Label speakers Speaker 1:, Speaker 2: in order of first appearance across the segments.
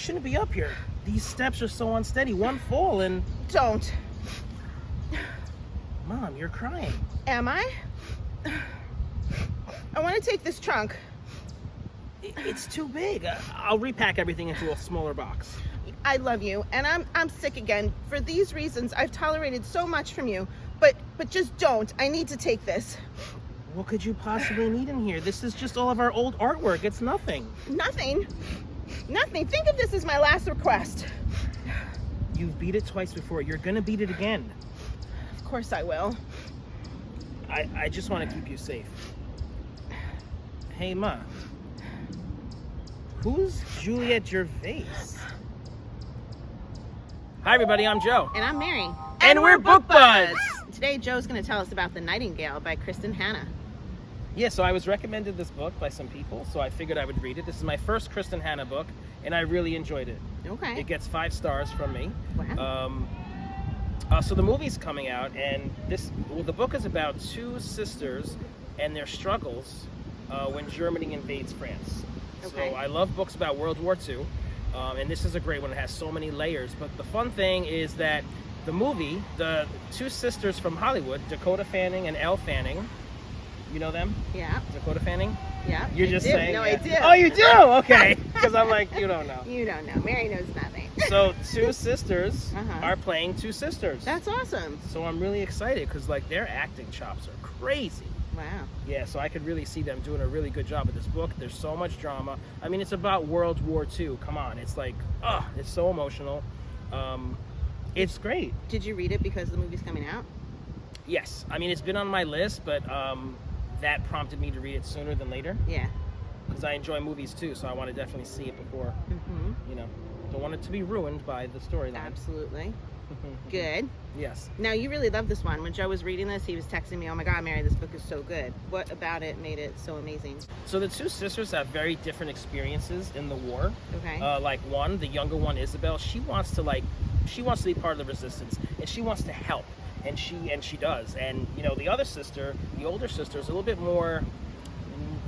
Speaker 1: shouldn't be up here. These steps are so unsteady. One fall and...
Speaker 2: Don't.
Speaker 1: Mom, you're crying.
Speaker 2: Am I? I want to take this trunk.
Speaker 1: It's too big. I'll repack everything into a smaller box.
Speaker 2: I love you, and I'm sick again. For these reasons, I've tolerated so much from you, but just don't. I need to take this.
Speaker 1: What could you possibly need in here? This is just all of our old artwork. It's nothing.
Speaker 2: Nothing? Nothing. Think of this as my last request.
Speaker 1: You've beat it twice before. You're gonna beat it again.
Speaker 2: Of course I will.
Speaker 1: I just want to keep you safe. Hey, Ma. Who's Juliette Gervais? Hi, everybody. I'm Joe.
Speaker 2: And I'm Mary.
Speaker 1: And we're Book Buds.
Speaker 2: Today, Joe's going to tell us about The Nightingale by Kristin Hannah.
Speaker 1: Yeah, so I was recommended this book by some people, so I figured I would read it. This is my first Kristin Hannah book, and I really enjoyed it.
Speaker 2: Okay.
Speaker 1: It gets 5 stars from me.
Speaker 2: Wow.
Speaker 1: So the movie's coming out, and the book is about 2 sisters and their struggles when Germany invades France.
Speaker 2: Okay.
Speaker 1: So I love books about World War II, and this is a great one. It has so many layers. But the fun thing is that the movie, the 2 sisters from Hollywood, Dakota Fanning and Elle Fanning, you know them?
Speaker 2: Yeah.
Speaker 1: Dakota Fanning?
Speaker 2: Yeah.
Speaker 1: You're just saying?
Speaker 2: No,
Speaker 1: yeah.
Speaker 2: I do.
Speaker 1: Oh, you do? Okay. Because I'm like, you don't know.
Speaker 2: You don't know. Mary knows nothing.
Speaker 1: So 2 sisters
Speaker 2: Uh-huh.
Speaker 1: are playing 2 sisters.
Speaker 2: That's awesome.
Speaker 1: So I'm really excited because like their acting chops are crazy.
Speaker 2: Wow.
Speaker 1: Yeah, so I could really see them doing a really good job with this book. There's so much drama. I mean, it's about World War II. Come on, it's like, it's so emotional. It's great.
Speaker 2: Did you read it because the movie's coming out?
Speaker 1: Yes, I mean it's been on my list, but that prompted me to read it sooner than later
Speaker 2: Yeah.
Speaker 1: because I enjoy movies too. So I want to definitely see it before,
Speaker 2: Mm-hmm.
Speaker 1: don't want it to be ruined by the storyline.
Speaker 2: Absolutely. Good.
Speaker 1: Yes.
Speaker 2: Now, you really love this one. When Joe was reading this, he was texting me, "Oh my God, Mary, this book is so good. What about it made it so amazing?"
Speaker 1: So the 2 sisters have very different experiences in the war.
Speaker 2: Okay.
Speaker 1: Like one, the younger one, Isabel, she wants to be part of the resistance, and she wants to help, and she does. And the other sister, the older sister, is a little bit more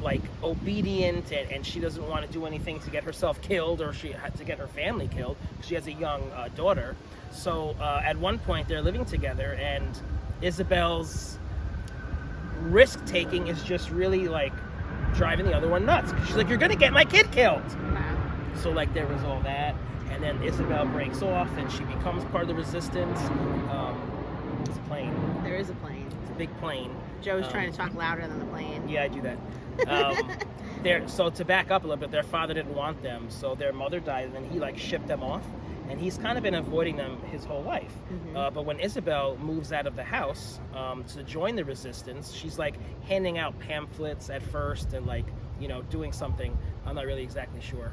Speaker 1: like obedient, and she doesn't want to do anything to get herself killed or to get her family killed. She has a young daughter. So at one point they're living together, and Isabel's risk taking is just really like driving the other one nuts. She's like, "You're gonna get my kid killed."
Speaker 2: Wow.
Speaker 1: So like there was all that, and then Isabel breaks off and she becomes part of the resistance. It's a plane.
Speaker 2: There is a plane.
Speaker 1: It's a big plane.
Speaker 2: Joe's trying to talk louder than the plane.
Speaker 1: Yeah, I do that. So to back up a little bit, their father didn't want them, so their mother died, and then he like shipped them off, and he's kind of been avoiding them his whole life.
Speaker 2: Mm-hmm.
Speaker 1: But when Isabel moves out of the house to join the resistance, she's like handing out pamphlets at first and like doing something. I'm not really exactly sure.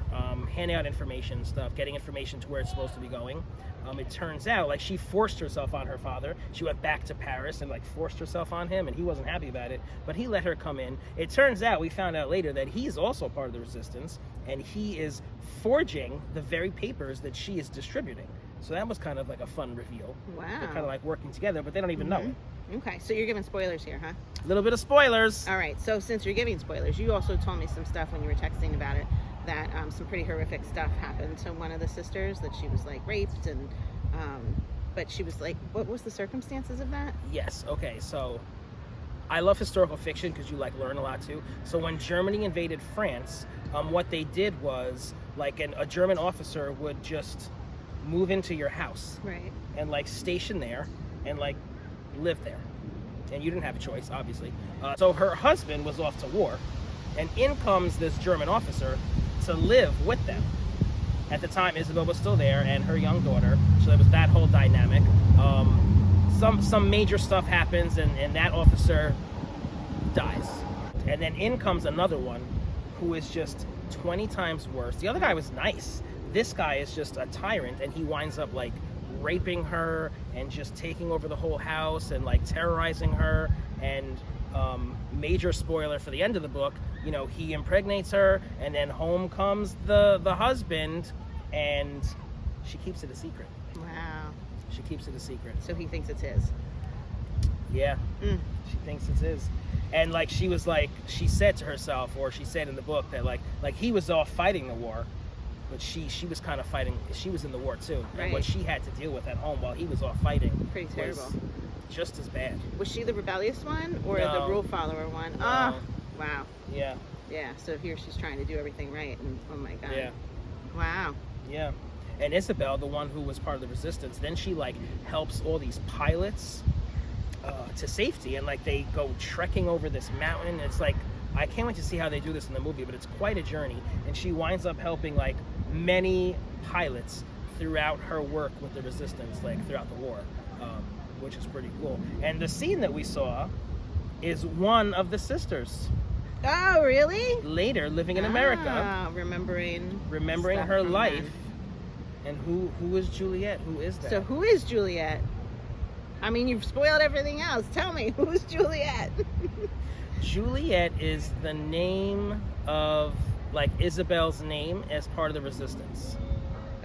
Speaker 1: Handing out information and stuff, getting information to where it's supposed to be going. It turns out like she forced herself on her father. She went back to Paris and like forced herself on him, and he wasn't happy about it, but he let her come in. It turns out, we found out later, that he's also part of the resistance, and he is forging the very papers that she is distributing. So that was kind of like a fun reveal.
Speaker 2: Wow.
Speaker 1: They're kind of like working together, but they don't even know it.
Speaker 2: Okay, so you're giving spoilers here, huh?
Speaker 1: A little bit of spoilers.
Speaker 2: All right, so since you're giving spoilers, you also told me some stuff when you were texting about it, that some pretty horrific stuff happened to one of the sisters, that she was like raped, and but she was like, what was the circumstances of that?
Speaker 1: Yes, okay, so I love historical fiction because you like learn a lot too. So when Germany invaded France, what they did was like a German officer would just move into your house,
Speaker 2: Right.
Speaker 1: and like station there and like live there, and you didn't have a choice, obviously. So her husband was off to war, and in comes this German officer to live with them. At the time, Isabel was still there, and her young daughter. So there was that whole dynamic. Some major stuff happens, and that officer dies. And then in comes another one, who is just 20 times worse. The other guy was nice. This guy is just a tyrant, and he winds up like raping her and just taking over the whole house and like terrorizing her. And major spoiler for the end of the book, he impregnates her, and then home comes the husband, and she keeps it a secret.
Speaker 2: Wow.
Speaker 1: She keeps it a secret.
Speaker 2: So he thinks it's his.
Speaker 1: Yeah. She thinks it's his. And like she said to herself, or she said in the book, that like he was off fighting the war, but she was kind of fighting. She was in the war too,
Speaker 2: Right.
Speaker 1: and what she had to deal with at home while he was off fighting
Speaker 2: Pretty terrible.
Speaker 1: was just as bad.
Speaker 2: Was she the rebellious one or
Speaker 1: No.
Speaker 2: the rule follower one?
Speaker 1: No.
Speaker 2: Oh, wow.
Speaker 1: Yeah,
Speaker 2: Yeah, so here she's trying to do everything right, and oh my god.
Speaker 1: yeah,
Speaker 2: Wow.
Speaker 1: yeah. And Isabel, the one who was part of the resistance, then she like helps all these pilots to safety, and like they go trekking over this mountain. It's like, I can't wait to see how they do this in the movie, but it's quite a journey. And she winds up helping like many pilots throughout her work with the resistance, like throughout the war, which is pretty cool. And the scene that we saw is one of the sisters
Speaker 2: Oh, really?
Speaker 1: later living in America,
Speaker 2: Remembering stuff
Speaker 1: her
Speaker 2: from
Speaker 1: life.
Speaker 2: then.
Speaker 1: And who is Juliet? Who is that?
Speaker 2: So who is Juliet? I mean, you've spoiled everything else. Tell me, who's Juliet?
Speaker 1: Juliet is the name of like Isabel's name as part of the resistance.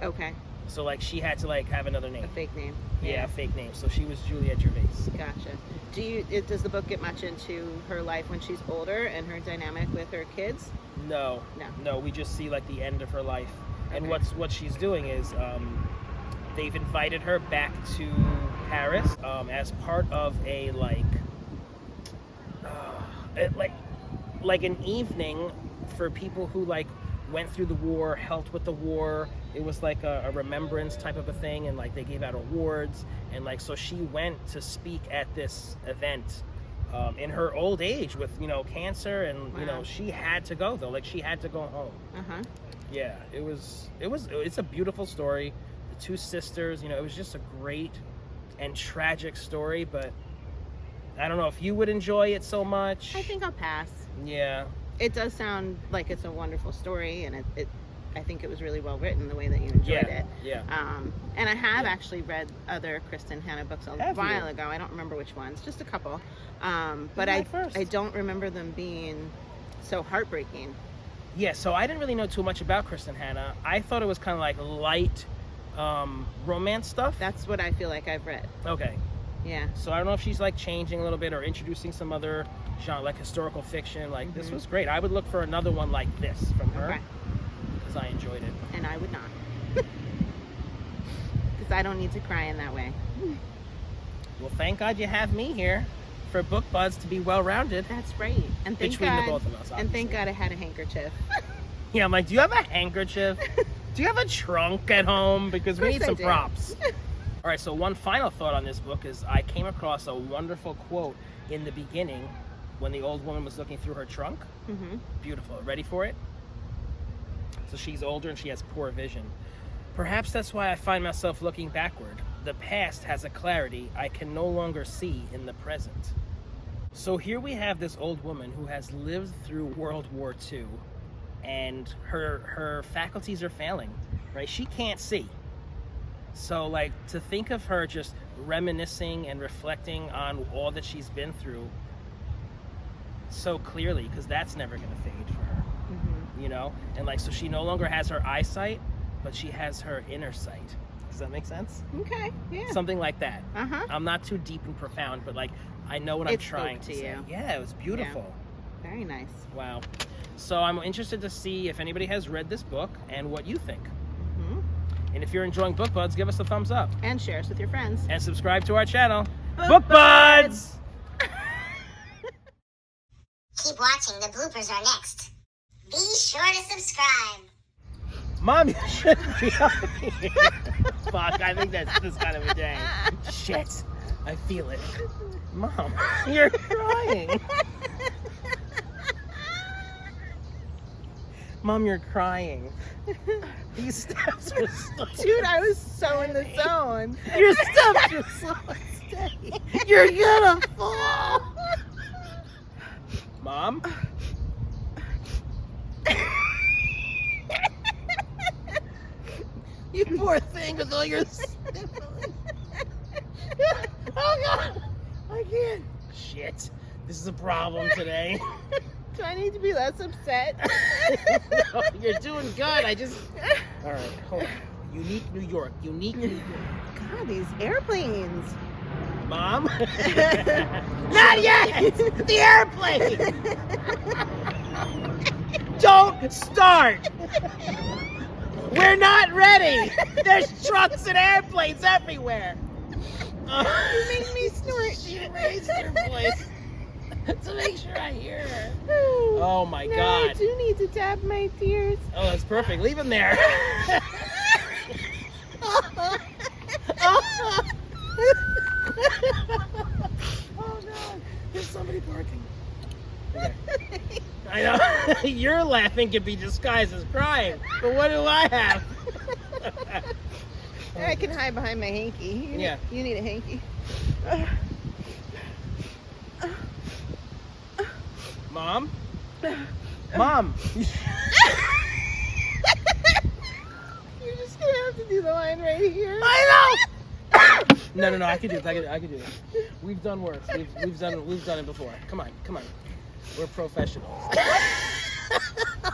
Speaker 2: Okay,
Speaker 1: So like she had to like have another
Speaker 2: a
Speaker 1: name.
Speaker 2: fake name.
Speaker 1: Yeah, a fake name. So she was Juliet Gervais.
Speaker 2: Gotcha. Does the book get much into her life when she's older and her dynamic with her kids?
Speaker 1: No.
Speaker 2: No.
Speaker 1: No, we just see like the end of her life. And
Speaker 2: Okay.
Speaker 1: what she's doing is they've invited her back to Paris as part of a like an evening for people who like went through the war, helped with the war. It was like a remembrance type of a thing, and like they gave out awards, and like so she went to speak at this event in her old age with cancer, and
Speaker 2: Wow.
Speaker 1: she had to go though, like she had to go home.
Speaker 2: Uh-huh.
Speaker 1: Yeah, it's a beautiful story. The two sisters, it was just a great and tragic story, but I don't know if you would enjoy it so much.
Speaker 2: I think I'll pass.
Speaker 1: Yeah.
Speaker 2: It does sound like it's a wonderful story, and I think it was really well written the way that you enjoyed it.
Speaker 1: Yeah.
Speaker 2: And I have actually read other Kristin Hannah books a
Speaker 1: Have
Speaker 2: while
Speaker 1: you?
Speaker 2: ago. I don't remember which ones, just a couple. But
Speaker 1: my
Speaker 2: I
Speaker 1: first.
Speaker 2: don't remember them being so heartbreaking.
Speaker 1: Yeah, so I didn't really know too much about Kristin Hannah. I thought it was kind of like light romance stuff.
Speaker 2: That's what I feel like I've read.
Speaker 1: Okay.
Speaker 2: Yeah.
Speaker 1: So I don't know if she's like changing a little bit or introducing some other genre, like historical fiction. Like this
Speaker 2: Mhm.
Speaker 1: was great. I would look for another one like this from her
Speaker 2: Okay.
Speaker 1: because I enjoyed it.
Speaker 2: And I would not. Because I don't need to cry in that way.
Speaker 1: Well, thank God you have me here for Book Buds to be well-rounded.
Speaker 2: That's right. And thank
Speaker 1: Between
Speaker 2: God,
Speaker 1: the both of us,
Speaker 2: and thank
Speaker 1: obviously.
Speaker 2: God I had a handkerchief.
Speaker 1: Yeah, I'm like, do you have a handkerchief? Do you have a trunk at home? Because we
Speaker 2: Of
Speaker 1: need
Speaker 2: course I
Speaker 1: some
Speaker 2: do.
Speaker 1: props. All right, so one final thought on this book is I came across a wonderful quote in the beginning when the old woman was looking through her trunk.
Speaker 2: Mm-hmm.
Speaker 1: Beautiful. Ready for it? So she's older and she has poor vision. Perhaps that's why I find myself looking backward. The past has a clarity I can no longer see in the present. So here we have this old woman who has lived through World War II, and her faculties are failing, right? She can't see. So like to think of her just reminiscing and reflecting on all that she's been through so clearly, because that's never going to fade for her,
Speaker 2: Mm-hmm.
Speaker 1: and like so she no longer has her eyesight, but she has her inner sight. Does that make sense?
Speaker 2: Okay. Yeah.
Speaker 1: Something like that.
Speaker 2: Uh-huh.
Speaker 1: I'm not too deep and profound, but like I know what I'm
Speaker 2: It spoke
Speaker 1: trying
Speaker 2: to
Speaker 1: to say.
Speaker 2: you.
Speaker 1: Yeah, it was beautiful.
Speaker 2: Very nice.
Speaker 1: Wow. So I'm interested to see if anybody has read this book and what you think.
Speaker 2: Hmm.
Speaker 1: And if you're enjoying Book Buds, give us a thumbs up
Speaker 2: And share us with your friends.
Speaker 1: and subscribe to our channel.
Speaker 2: Book
Speaker 1: Book Buds!
Speaker 3: Keep watching, the bloopers are next. Be sure to subscribe.
Speaker 1: Mom, you shouldn't be up here. Fuck, I think that's just kind of a day. Shit, I feel it. Mom, you're crying. Mom, you're crying. These steps are so
Speaker 2: Dude, I was so in the zone.
Speaker 1: Your steps are so steady. You're gonna fall. Mom? You poor thing with all your sniffling. Oh God, I can't. Shit, this is a problem today.
Speaker 2: Do I need to be less upset?
Speaker 1: No, you're doing good. All right, hold on. Unique New York. Unique New York.
Speaker 2: God, these airplanes.
Speaker 1: Mom? Not yet! The airplane! Don't start! We're not ready. There's trucks and airplanes everywhere.
Speaker 2: You make me snort.
Speaker 1: She raised her voice to make sure I hear her. Oh my
Speaker 2: No,
Speaker 1: God.
Speaker 2: I do need to tap my tears.
Speaker 1: Oh, that's perfect. Leave him there. Oh God. There's somebody barking. Okay. I know. Your laughing can be disguised as crying, but what do I have?
Speaker 2: I can hide behind my hanky.
Speaker 1: Yeah.
Speaker 2: You need a hanky.
Speaker 1: Mom? Mom!
Speaker 2: You're just gonna have to do the line right here.
Speaker 1: I know! No, I can do this. I can do this. We've done worse. We've done it before. Come on. We're professionals.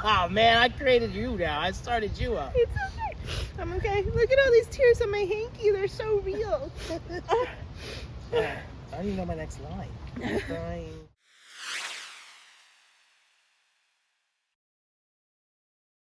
Speaker 1: Oh man, I created you now. I started you up.
Speaker 2: It's okay. I'm okay. Look at all these tears on my hanky. They're so real.
Speaker 1: I don't even know my next line. I'm crying.